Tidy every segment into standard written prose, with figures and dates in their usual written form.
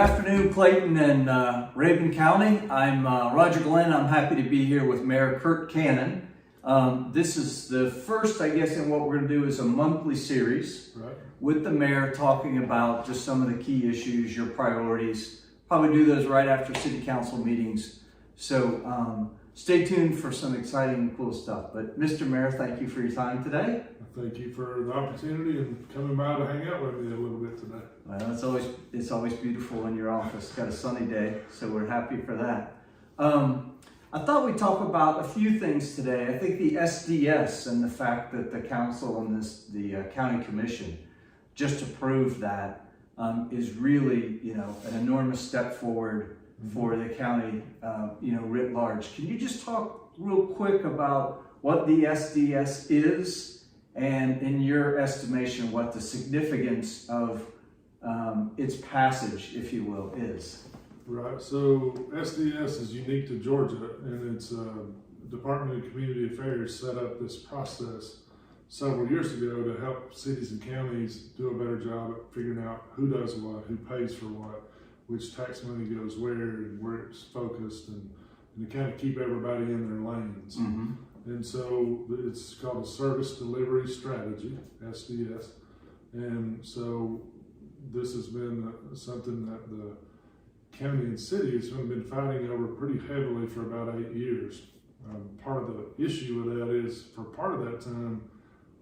afternoon, Clayton and Rabun County. I'm Roger Glenn. I'm happy to be here with Mayor Kurt Cannon. This is the first, I guess, and what we're going to do is a monthly series with the mayor talking about just some of the key issues, your priorities. Probably do those right after city council meetings. So stay tuned for some exciting and cool stuff. But Mr. Mayor, thank you for your time today. Thank you for the opportunity and coming by to hang out with me a little bit today. Well, it's always beautiful in your office. Got a sunny day, so we're happy for that. I thought we'd talk about a few things today. I think the SDS and the fact that the council and the county commission just approved that is really, an enormous step forward for the county, writ large. Can you just talk real quick about what the SDS is? And in your estimation, what the significance of its passage, if you will, is? Right, so SDS is unique to Georgia, and it's Department of Community Affairs set up this process several years ago to help cities and counties do a better job at figuring out who does what, who pays for what, which tax money goes where, and where it's focused, and to kind of keep everybody in their lanes. Mm-hmm. And so it's called a Service Delivery Strategy, SDS. And so this has been something that the county and city has been fighting over pretty heavily for about 8 years. Part of the issue with that is for part of that time,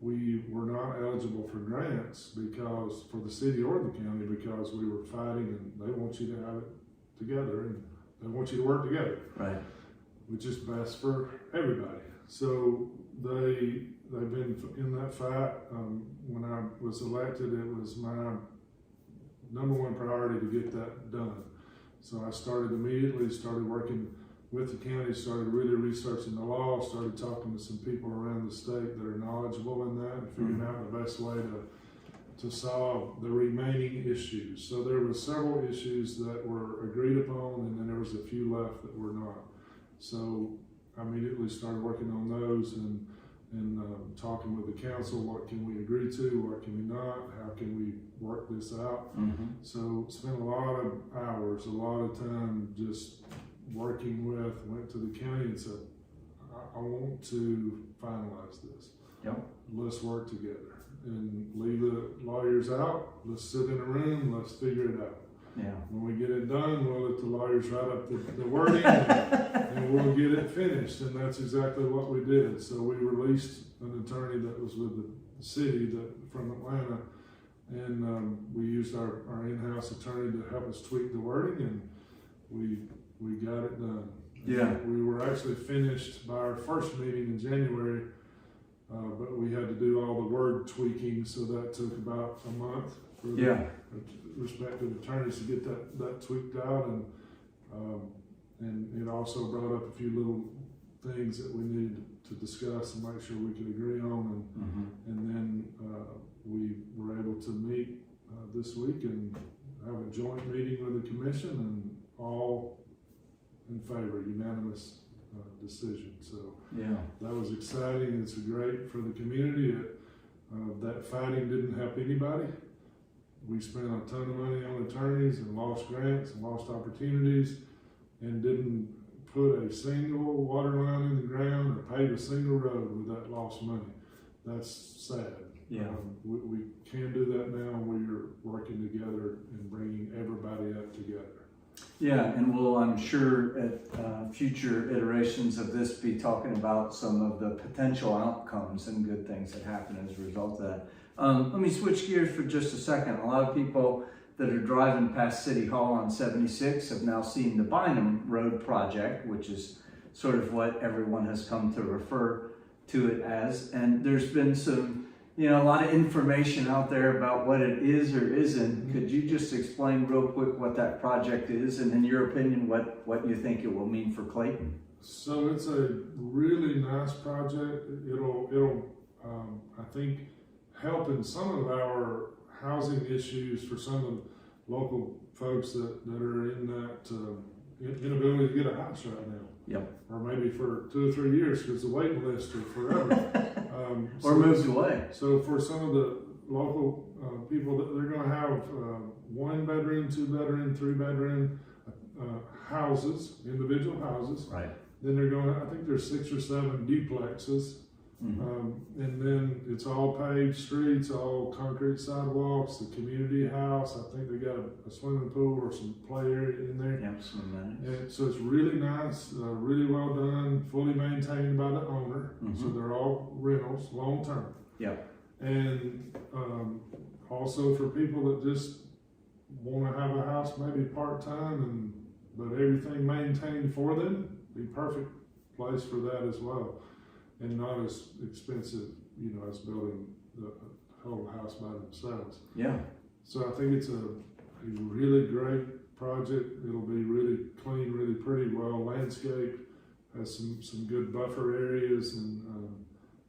we were not eligible for grants because for the city or the county because we were fighting and they want you to have it together and they want you to work together. Right. Which is best for everybody. So they've been in that fight. When I was elected, it was my number one priority to get that done. So I started working with the county, started really researching the law, started talking to some people around the state that are knowledgeable in that and figuring out the best way to solve the remaining issues. So there were several issues that were agreed upon, and then there was a few left that were not. So I immediately started working on those and talking with the council. What can we agree to? What can we not? How can we work this out? Mm-hmm. So spent a lot of hours, a lot of time just working went to the county and said, I want to finalize this. Yep. Let's work together and leave the lawyers out. Let's sit in a room. Let's figure it out. Yeah. When we get it done, we'll let the lawyers write up the wording and we'll get it finished. And that's exactly what we did. So we released an attorney that was with the city from Atlanta, and we used our in-house attorney to help us tweak the wording, and we got it done. Yeah. We were actually finished by our first meeting in January, but we had to do all the word tweaking, so that took about a month for the respective attorneys to get that tweaked out, and it also brought up a few little things that we needed to discuss and make sure we could agree on, and then we were able to meet this week and have a joint meeting with the commission, and all in favor, unanimous decision. So that was exciting. It's great for the community. That fighting didn't help anybody. We spent a ton of money on attorneys and lost grants and lost opportunities and didn't put a single water line in the ground or pave a single road with that lost money. That's sad. Yeah. We can do that now. We're working together and bringing everybody up together. Yeah, and we'll, I'm sure, at future iterations of this be talking about some of the potential outcomes and good things that happen as a result of that. Let me switch gears for just a second. A lot of people that are driving past City Hall on 76 have now seen the Bynum Road project, which is sort of what everyone has come to refer to it as. And there's been some, a lot of information out there about what it is or isn't. Could you just explain real quick what that project is, and in your opinion, what you think it will mean for Clayton? So it's a really nice project. It'll I think, help in some of our housing issues for some of the local folks that are in that inability to get a house right now. Yep. Or maybe for 2 or 3 years because the waiting list is forever. Or moves away. So for some of the local people that they're going to have 1 bedroom, 2 bedroom, 3 bedroom houses, individual houses. Right. Then they're going to, I think there's 6 or 7 duplexes. And then it's all paved streets, all concrete sidewalks, the community house. I think they got a swimming pool or some play area in there. Yep, some amenities. And so it's really nice, really well done, fully maintained by the owner. So they're all rentals, long term. Yep. And also for people that just want to have a house maybe part time, but everything maintained for them, be perfect place for that as well. And not as expensive, as building the whole house by themselves. Yeah. So I think it's a really great project. It'll be really clean, really pretty, well landscaped. Has some good buffer areas and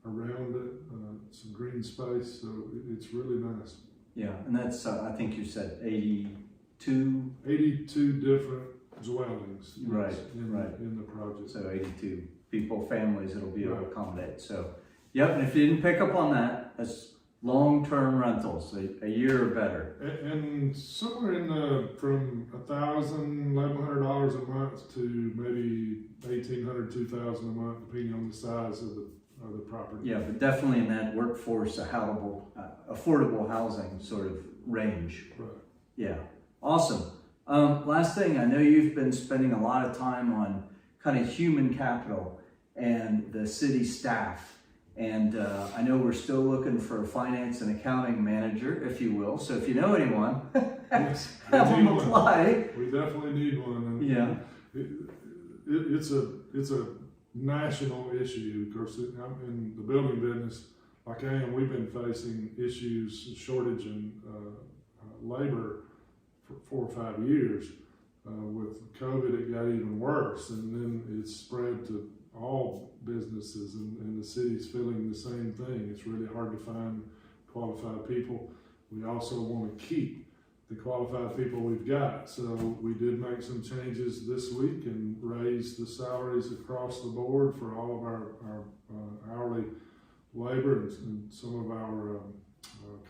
around it, some green space. So it's really nice. Yeah, and that's I think you said 82. 82 different dwellings. Right. In the project. So 82 people, families it'll be able to accommodate. So, yep, and if you didn't pick up on that, that's long-term rentals, a year or better. And somewhere in from $1,000, $1,100 a month to maybe $1,800, $2,000 a month, depending on the size of the property. Yeah, but definitely in that workforce, affordable housing sort of range. Right. Yeah, awesome. Last thing, I know you've been spending a lot of time on kind of human capital and the city staff. And I know we're still looking for a finance and accounting manager, if you will. So if you know anyone, Yes, have them apply. We definitely need one. And Yeah. It's a national issue. Of course, I'm in the building business, like I am, we've been facing issues, shortage in labor for 4 or 5 years. With COVID, it got even worse, and then it spread to all businesses, and the city's feeling the same thing. It's really hard to find qualified people. We also want to keep the qualified people we've got, so we did make some changes this week and raised the salaries across the board for all of our hourly labor and some of our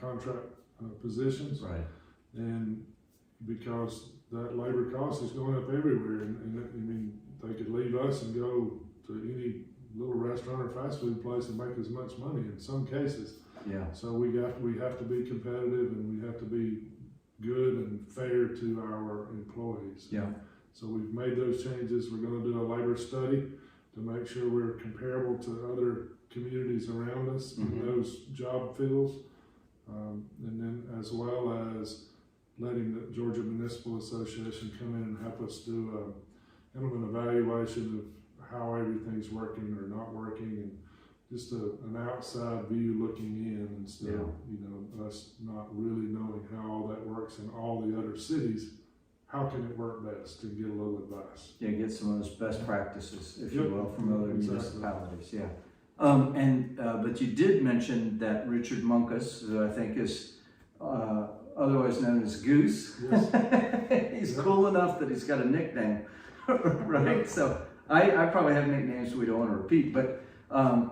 contract positions. Right. And because that labor cost is going up everywhere, and I mean, they could leave us and go to any little restaurant or fast food place and make as much money in some cases. Yeah. So we have to be competitive, and we have to be good and fair to our employees. Yeah. So we've made those changes. We're going to do a labor study to make sure we're comparable to other communities around us in those job fields, and then as well as letting the Georgia Municipal Association come in and help us do kind of an evaluation of how everything's working or not working, and just an outside view looking in instead of us not really knowing how all that works in all the other cities. How can it work best, and get a little advice. Yeah, get some of those best practices, if you will, from other municipalities. Yeah. But you did mention that Richard Munkus, who I think is otherwise known as Goose. Yes. He's cool enough that he's got a nickname, right? So I probably have nicknames we don't want to repeat, but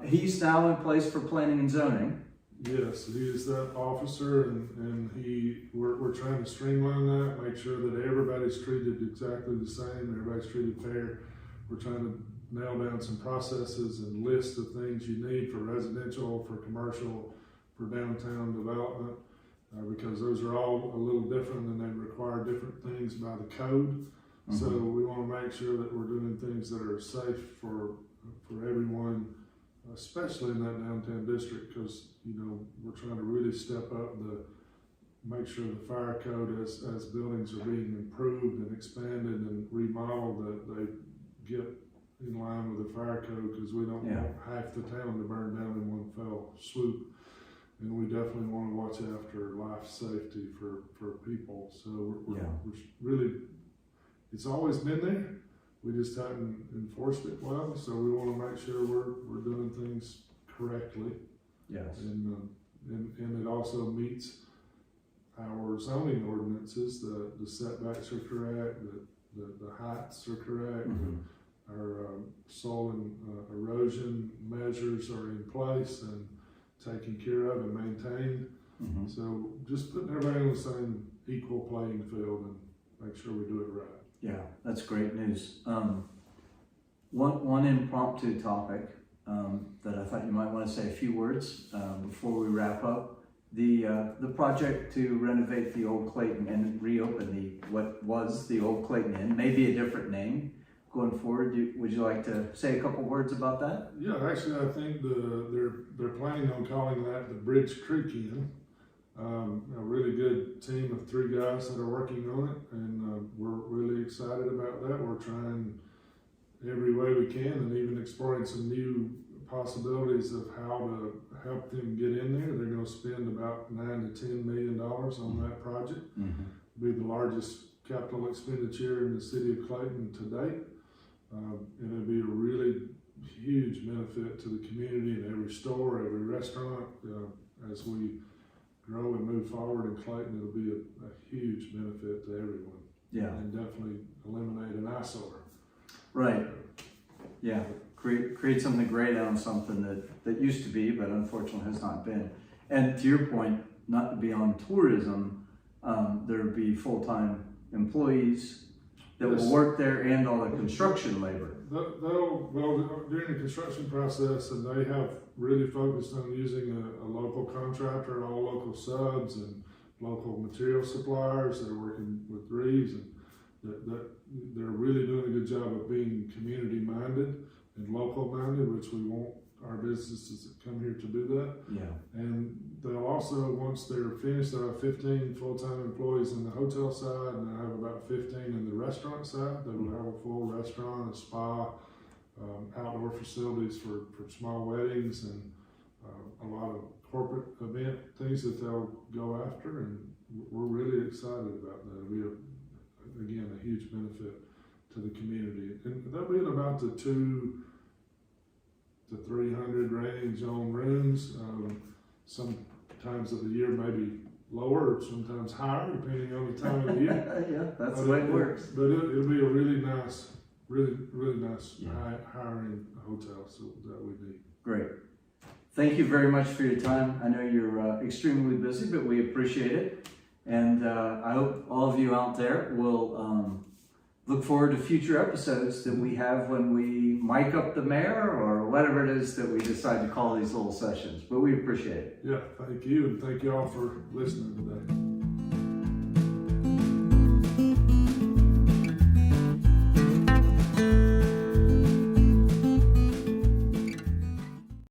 he's now in place for planning and zoning. Yes, he is that officer, and we're trying to streamline that, make sure that everybody's treated exactly the same, everybody's treated fair. We're trying to nail down some processes and lists of things you need for residential, for commercial, for downtown development, because those are all a little different and they require different things by the code. So we want to make sure that we're doing things that are safe for everyone, especially in that downtown district, because we're trying to really step up make sure the fire code as buildings are being improved and expanded and remodeled, that they get in line with the fire code, because we don't want half the town to burn down in one fell swoop. And we definitely want to watch after life safety for people. So we're really, it's always been there. We just haven't enforced it well. So we want to make sure we're doing things correctly. Yes. And it also meets our zoning ordinances. The setbacks are correct. The heights are correct. Our soil and erosion measures are in place and taken care of and maintained. Mm-hmm. So just putting everybody on the same equal playing field and make sure we do it right. Yeah, that's great news. One impromptu topic that I thought you might want to say a few words before we wrap up. The project to renovate the old Clayton and reopen what was the old Clayton Inn, maybe a different name going forward. Would you like to say a couple words about that? Yeah, actually, I think they're planning on calling that the Bridge Creek Inn. A really good team of 3 guys that are working on it, and we're really excited about that. We're trying every way we can, and even exploring some new possibilities of how to help them get in there. They're going to spend about $9 to $10 million on that project. Mm-hmm. It'll be the largest capital expenditure in the city of Clayton to date. And it'll be a really huge benefit to the community and every store, every restaurant. As we grow and move forward in Clayton, it'll be a huge benefit to everyone. Yeah. And definitely eliminate an eyesore. Right. Yeah. Create something great out of something that used to be, but unfortunately has not been. And to your point, not to be on tourism, there would be full-time employees that will work there and all the construction labor. Well, during the construction process, and they have really focused on using a local contractor, all local subs and local material suppliers that are working with Reeves, and that they're really doing a good job of being community minded and local minded, which we want our businesses that come here to do that. Yeah. And they'll also, once they're finished, they'll have 15 full-time employees in the hotel side, and they'll have about 15 in the restaurant side. They will have a full restaurant, a spa, outdoor facilities for small weddings, and a lot of corporate event things that they'll go after. And we're really excited about that. It'll be, again, a huge benefit to the community. And they'll be at about the 200 to 300 range on rooms. Sometimes of the year maybe lower, or sometimes higher, depending on the time of the year. Yeah, that's the way it works. But it'll be a really nice, really nice high-end hotel so that we need. Great. Thank you very much for your time. I know you're extremely busy, but we appreciate it. And I hope all of you out there will look forward to future episodes that we have when we mic up the mayor or whatever it is that we decide to call these little sessions. But we appreciate it. Yeah, thank you, and thank you all for listening today.